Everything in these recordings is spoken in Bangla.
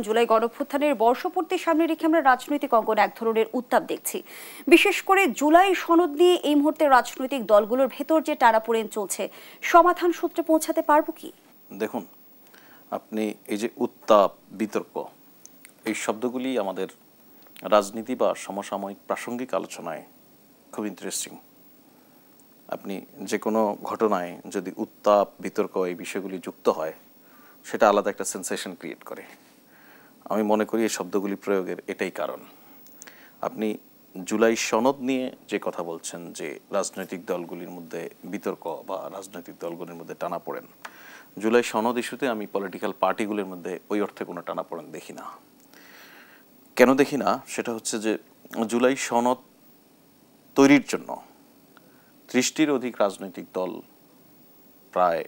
জুলাই গণঅভ্যুত্থানের বর্ষপূর্তি সামনে রেখে আমরা রাজনৈতিক অঙ্গনে এক ধরনের উত্তাপ দেখছি। বিশেষ করে জুলাই সনদ নিয়ে এই মুহূর্তে রাজনৈতিক দলগুলোর ভেতর যে টানাপোড়েন চলছে, সমাধান সূত্রে পৌঁছাতে পারবো কি? দেখুন, আপনি এই যে উত্তাপ, বিতর্ক, এই শব্দগুলি আমাদের রাজনীতি বা সমসাময়িক প্রাসঙ্গিক আলোচনায় খুব ইন্টারেস্টিং। আপনি যে কোনো ঘটনায় যদি উত্তাপ, বিতর্ক এই বিষয়গুলি যুক্ত হয়, সেটা আলাদা একটা সেন্সেশন ক্রিয়েট করে। আমি মনে করি এই শব্দগুলি প্রয়োগের এটাই কারণ। আপনি জুলাই সনদ নিয়ে যে কথা বলছেন, যে রাজনৈতিক দলগুলির মধ্যে বিতর্ক বা রাজনৈতিক দলগুলির মধ্যে টানাপোড়েন, জুলাই সনদ ইস্যুতে আমি পলিটিক্যাল পার্টিগুলির মধ্যে ওই অর্থে কোনো টানাপোড়েন দেখি না। কেন দেখি না? সেটা হচ্ছে যে জুলাই সনদ তৈরির জন্য 30টির অধিক রাজনৈতিক দল প্রায়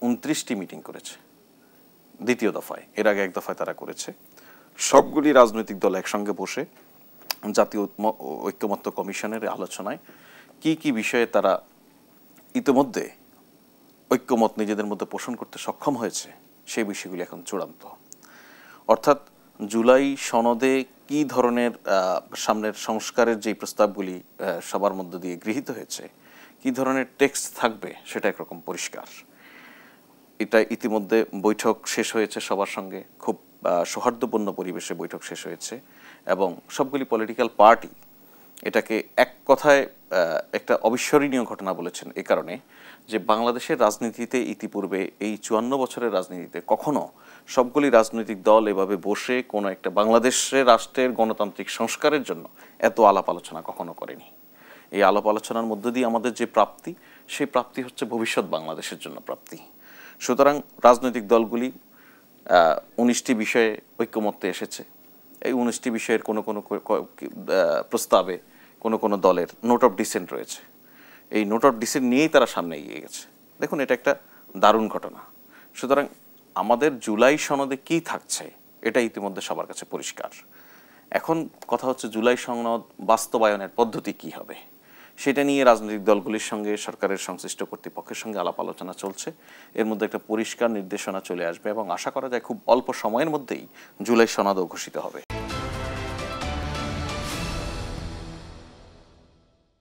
29টি মিটিং করেছে দ্বিতীয় দফায়। এর আগে এক দফায় তারা করেছে। সবগুলি রাজনৈতিক দল একসঙ্গে বসে জাতীয় ঐক্যমত্য কমিশনের আলোচনায় কি কি বিষয়ে তারা ইতিমধ্যে ঐক্যমত নিজেদের মধ্যে পোষণ করতে সক্ষম হয়েছে, সেই বিষয়গুলি এখন চূড়ান্ত। অর্থাৎ জুলাই সনদে কি ধরনের সামনের সংস্কারের যে প্রস্তাবগুলি সবার মধ্য দিয়ে গৃহীত হয়েছে, কি ধরনের টেক্সট থাকবে, সেটা একরকম পরিষ্কার। এটা ইতিমধ্যে বৈঠক শেষ হয়েছে সবার সঙ্গে, খুব সৌহার্দ্যপূর্ণ পরিবেশে বৈঠক শেষ হয়েছে এবং সবগুলি পলিটিক্যাল পার্টি এটাকে এক কথায় একটা অবিস্মরণীয় ঘটনা বলেছেন। এই কারণে যে বাংলাদেশের রাজনীতিতে ইতিপূর্বে এই 54 বছরের রাজনীতিতে কখনো সবগুলি রাজনৈতিক দল এভাবে বসে কোনো একটা বাংলাদেশের রাষ্ট্রের গণতান্ত্রিক সংস্কারের জন্য এত আলাপ আলোচনা কখনো করেনি। এই আলাপ আলোচনার মধ্য দিয়ে আমাদের যে প্রাপ্তি, সেই প্রাপ্তি হচ্ছে ভবিষ্যৎ বাংলাদেশের জন্য প্রাপ্তি। সুতরাং রাজনৈতিক দলগুলি 19টি বিষয়ে ঐক্যমত্যে এসেছে। এই 19টি বিষয়ের কোনো প্রস্তাবে কোনো দলের নোট অফ ডিসেন্ট রয়েছে। এই নোট অফ ডিসেন্ট নিয়েই তারা সামনে এগিয়ে গেছে। দেখুন, এটা একটা দারুণ ঘটনা। সুতরাং আমাদের জুলাই সনদে কি থাকছে এটা ইতিমধ্যে সবার কাছে পরিষ্কার। এখন কথা হচ্ছে জুলাই সনদ বাস্তবায়নের পদ্ধতি কি হবে, সেটা নিয়ে রাজনৈতিক দলগুলির সঙ্গে সরকারের সংশ্লিষ্ট কর্তৃপক্ষের সঙ্গে আলাপ আলোচনা চলছে। এর মধ্যে একটা পরিষ্কার নির্দেশনা চলে আসবে এবং আশা করা যায় খুব অল্প সময়ের মধ্যেই জুলাই সনদও ঘোষিত হবে।